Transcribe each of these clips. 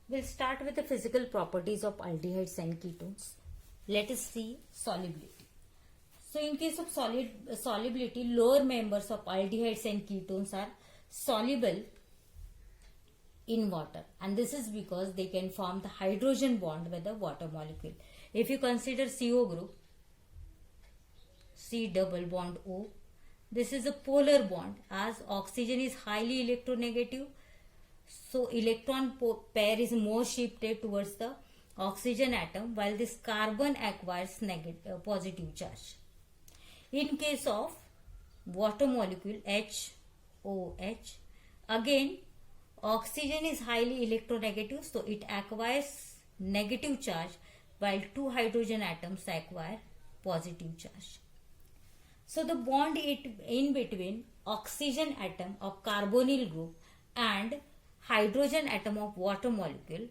We'll start with the physical properties of aldehydes and ketones. Let us see solubility. So in case of solubility, lower members of aldehydes and ketones are soluble in water, and this is because they can form the hydrogen bond with the water molecule. If you consider CO group, C double bond O, this is a polar bond as oxygen is highly electronegative. So electron pair is more shifted towards the oxygen atom, while this carbon acquires positive charge. In case of water molecule HOH, again oxygen is highly electronegative, so it acquires negative charge, while two hydrogen atoms acquire positive charge. So the bond in between oxygen atom of carbonyl group and hydrogen atom of water molecule,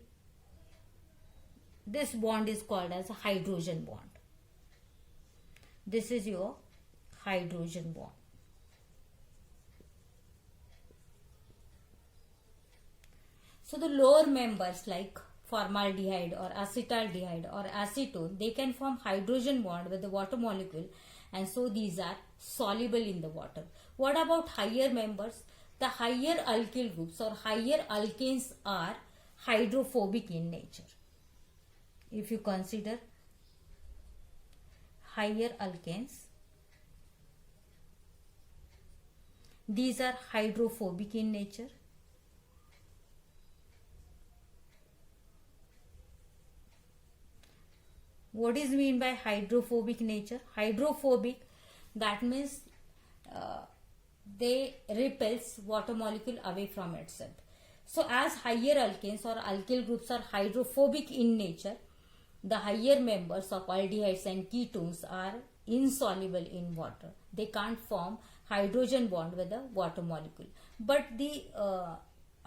this bond is called as a hydrogen bond. This is your hydrogen bond. So the lower members like formaldehyde or acetaldehyde or acetone, they can form hydrogen bond with the water molecule, and so these are soluble in the water. What about higher members? The higher alkyl groups or higher alkanes are hydrophobic in nature. If you consider higher alkanes, these are hydrophobic in nature. What is mean by hydrophobic nature? Hydrophobic, that means they repels water molecule away from itself. So as higher alkanes or alkyl groups are hydrophobic in nature, the higher members of aldehydes and ketones are insoluble in water. They can't form hydrogen bond with the water molecule. But the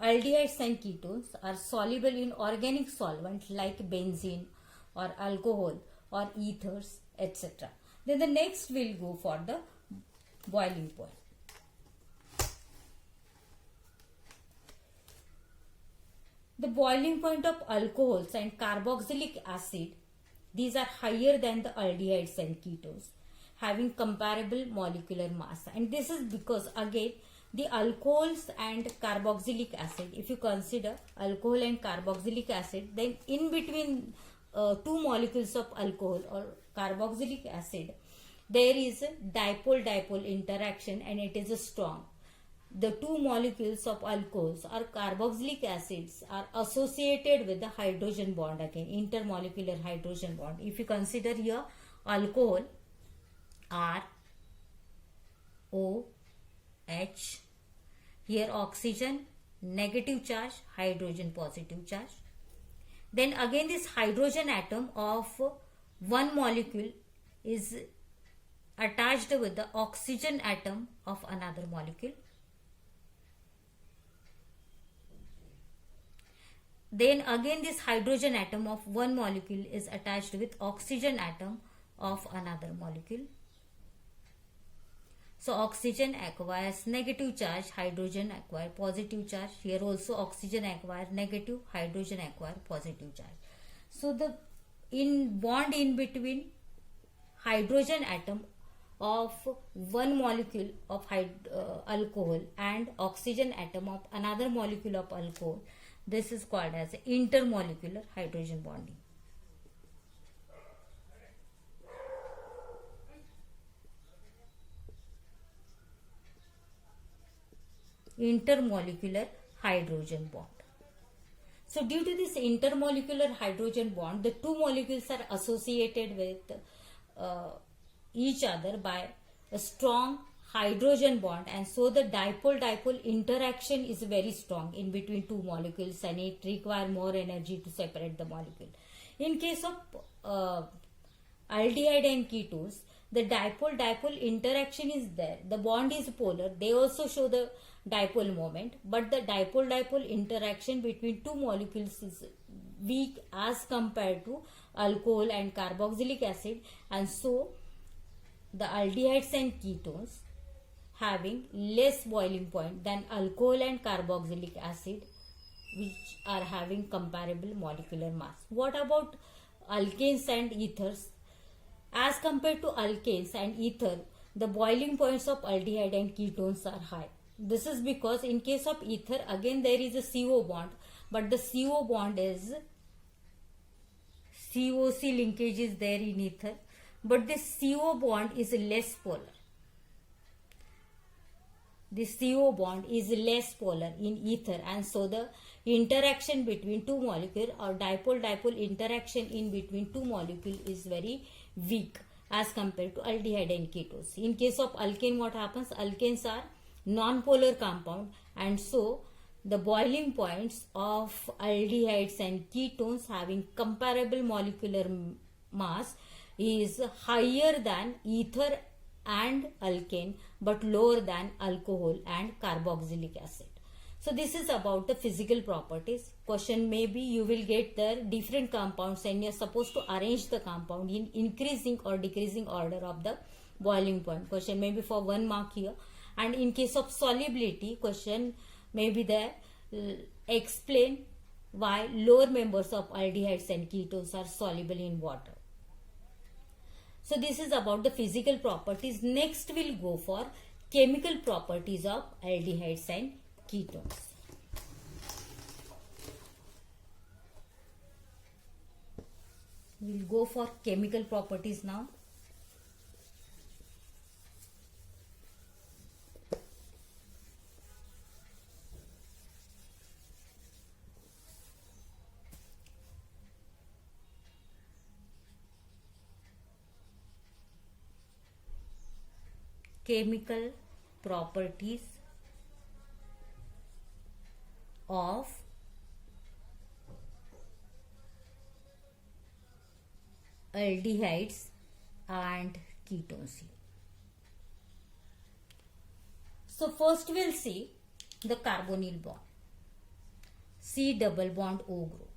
aldehydes and ketones are soluble in organic solvent like benzene or alcohol or ethers, etc. Then the next will go for the boiling point. The boiling point of alcohols and carboxylic acid, these are higher than the aldehydes and ketones, having comparable molecular mass. And this is because again the alcohols and carboxylic acid, if you consider alcohol and carboxylic acid, then in between two molecules of alcohol or carboxylic acid, there is a dipole-dipole interaction, and it is strong. The two molecules of alcohols or carboxylic acids are associated with the hydrogen bond, again intermolecular hydrogen bond. If you consider here alcohol R O H, here oxygen negative charge, hydrogen positive charge. Then again this hydrogen atom of one molecule is attached with the oxygen atom of another molecule. Then again this hydrogen atom of one molecule is attached with oxygen atom of another molecule. So oxygen acquires negative charge, hydrogen acquire positive charge. Here also oxygen acquire negative, hydrogen acquire positive charge. So the bond in between hydrogen atom of one molecule of alcohol and oxygen atom of another molecule of alcohol, this is called as intermolecular hydrogen bonding. Intermolecular hydrogen bond. So due to this intermolecular hydrogen bond, the two molecules are associated with each other by a strong hydrogen bond, and so the dipole-dipole interaction is very strong in between two molecules, and it requires more energy to separate the molecule. In case of aldehyde and ketones, the dipole-dipole interaction is there. The bond is polar. They also show the dipole moment, but the dipole-dipole interaction between two molecules is weak as compared to alcohol and carboxylic acid, and so the aldehydes and ketones having less boiling point than alcohol and carboxylic acid which are having comparable molecular mass. What about alkanes and ethers? As compared to alkanes and ether, the boiling points of aldehyde and ketones are high. This is because in case of ether, again there is a CO bond, but the CO bond is COC linkage is there in ether, but this CO bond is less polar. This CO bond is less polar in ether, and so the interaction between two molecules or dipole-dipole interaction in between two molecules is very weak as compared to aldehyde and ketones. In case of alkane, what happens? Alkanes are non-polar compound, and so the boiling points of aldehydes and ketones having comparable molecular mass is higher than ether and alkane but lower than alcohol and carboxylic acid. So this is about the physical properties. Question maybe you will get the different compounds and you are supposed to arrange the compound in increasing or decreasing order of the boiling point. Question maybe for 1 mark here. And in case of solubility, question maybe there, explain why lower members of aldehydes and ketones are soluble in water. So this is about the physical properties. Next we'll go for chemical properties of aldehydes and ketones. We'll go for chemical properties now. Chemical properties of aldehydes and ketones. So first we'll see the carbonyl bond, C double bond O group.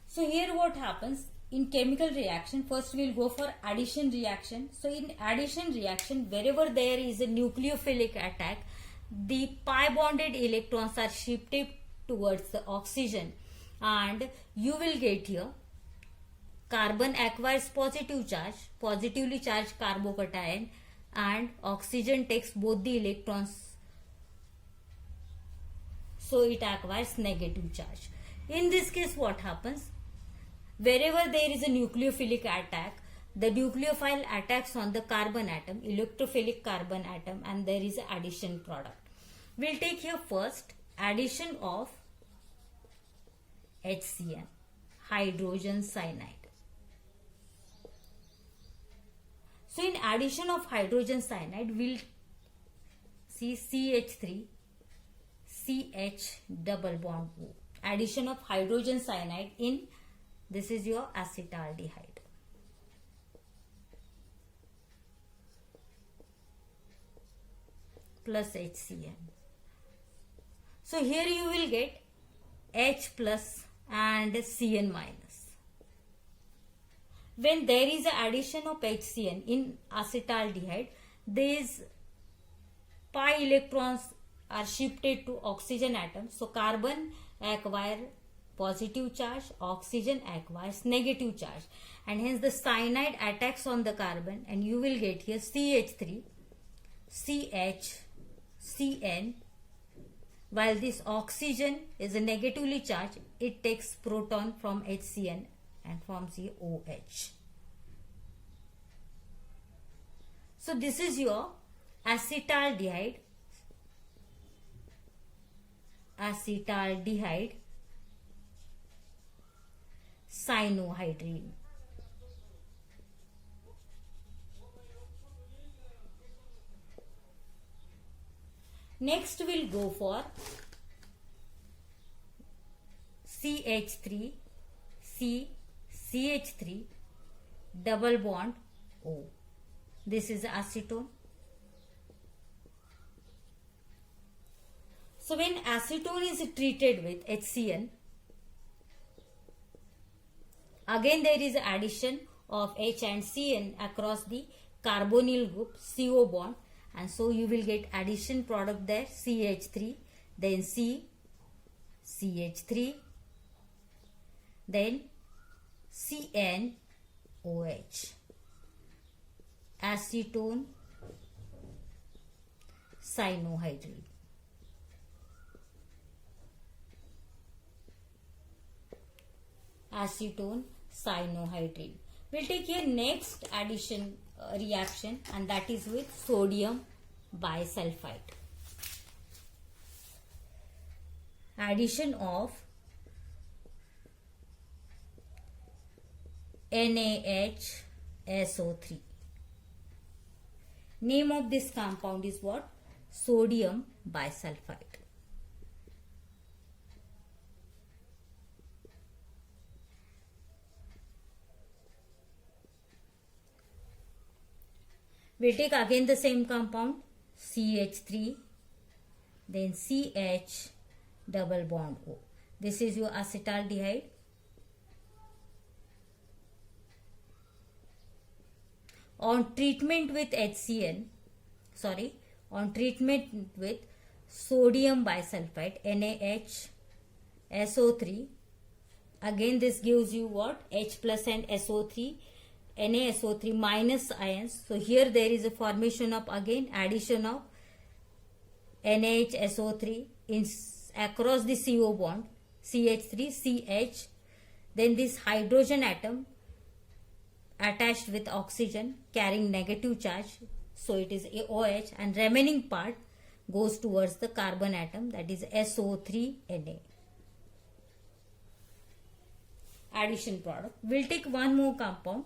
So here what happens in chemical reaction? First we'll go for addition reaction. So in addition reaction, wherever there is a nucleophilic attack, the pi bonded electrons are shifted towards the oxygen, and you will get here carbon acquires positive charge, positively charged carbocation, and oxygen takes both the electrons, so it acquires negative charge. In this case what happens? Wherever there is a nucleophilic attack, the nucleophile attacks on the carbon atom, electrophilic carbon atom, and there is an addition product. We'll take here first addition of HCN, hydrogen cyanide. So in addition of hydrogen cyanide, we'll see CH3, CH double bond O. Addition of hydrogen cyanide in, this is your acetaldehyde. Plus HCN. So here you will get H plus and Cn minus. When there is an addition of HCN in acetaldehyde, these pi electrons are shifted to oxygen atom. So carbon acquire positive charge, oxygen acquires negative charge, and hence the cyanide attacks on the carbon, and you will get here CH3, CH, Cn. While this oxygen is negatively charged, it takes proton from HCN and forms here OH. So this is your acetaldehyde, cyanohydrine. Next we'll go for CH3, CH3 double bond O. This is acetone. So when acetone is treated with HCN, again there is addition of H and Cn across the carbonyl group, CO bond, and so you will get addition product there, CH3, then C, CH3, then CnOH, acetone cyanohydride. Acetone cyanohydride. We'll take here next addition reaction, and that is with sodium bisulfite. Addition of NaHSO3. Name of this compound is what? Sodium bisulfite. We'll take again the same compound, CH3, then CH double bond O. This is your acetaldehyde. On treatment with on treatment with sodium bisulfite, NaHSO3, again this gives you what? H plus and SO3, NaSO3 minus ions. So here there is a formation of again addition of NaHSO3 across the CO bond, CH3, CH, then this hydrogen atom attached with oxygen carrying negative charge, so it is OH, and remaining part goes towards the carbon atom, that is SO3Na. Addition product. We'll take one more compound,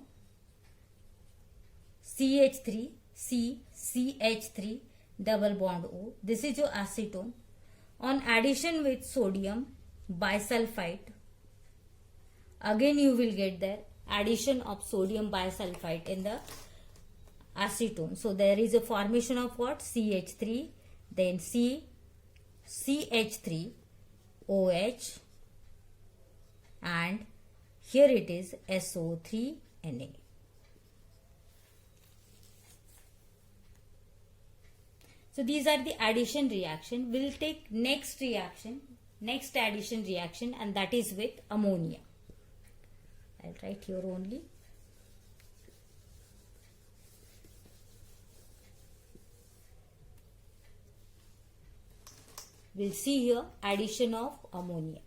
CH3, CH3 double bond O. This is your acetone. On addition with sodium bisulfite, again you will get there addition of sodium bisulfite in the acetone. So there is a formation of what? CH3, then CH3OH, and here it is SO3Na. So these are the addition reaction. We'll take next addition reaction, and that is with ammonia. I'll write here only. We'll see here addition of ammonia.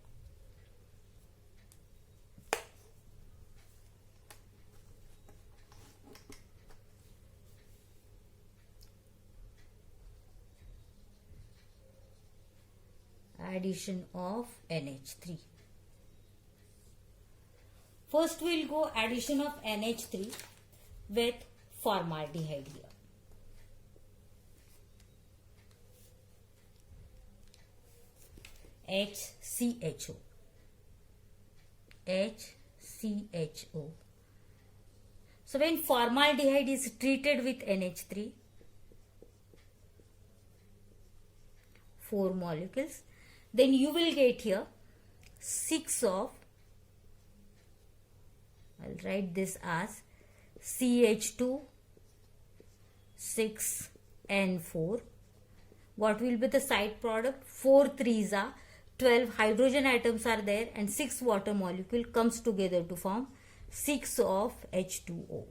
Addition of NH3. First we'll go addition of NH3 with formaldehyde here. HCHO. So when formaldehyde is treated with NH3, 4 molecules, then you will get here 6 of, I'll write this as CH2 6N4. What will be the side product? 4 3s are 12 hydrogen atoms are there, and 6 water molecule comes together to form 6 of H2O.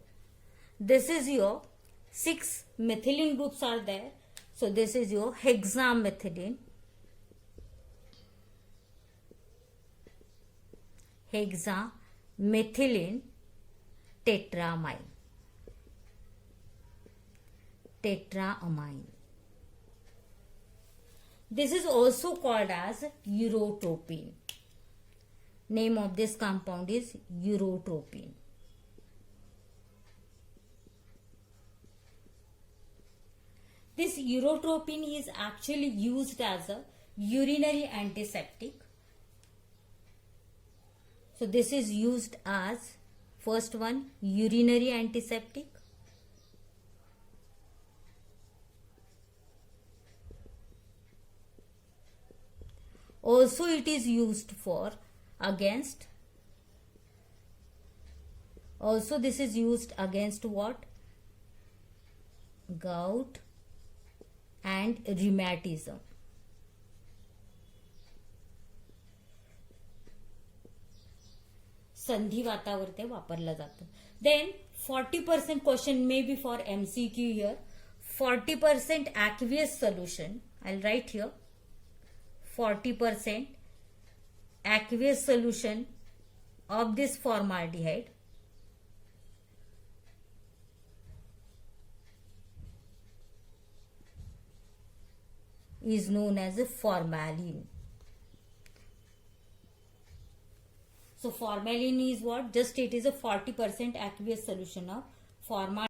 This is your 6 methylene groups are there. So this is your hexamethylene. Hexamethylene tetramine. This is also called as urotropine. Name of this compound is urotropine. This urotropine is actually used as a urinary antiseptic. So this is used as, first one, urinary antiseptic. Also it is used for against, also this is used against what? Gout and rheumatism. संधिवातावर ते वापरलं जातं. Then 40% question may be for MCQ here. 40% aqueous solution, I'll write here 40% aqueous solution of this formaldehyde is known as a formalin. So formalin is what? Just it is a 40% aqueous solution of formaldehyde.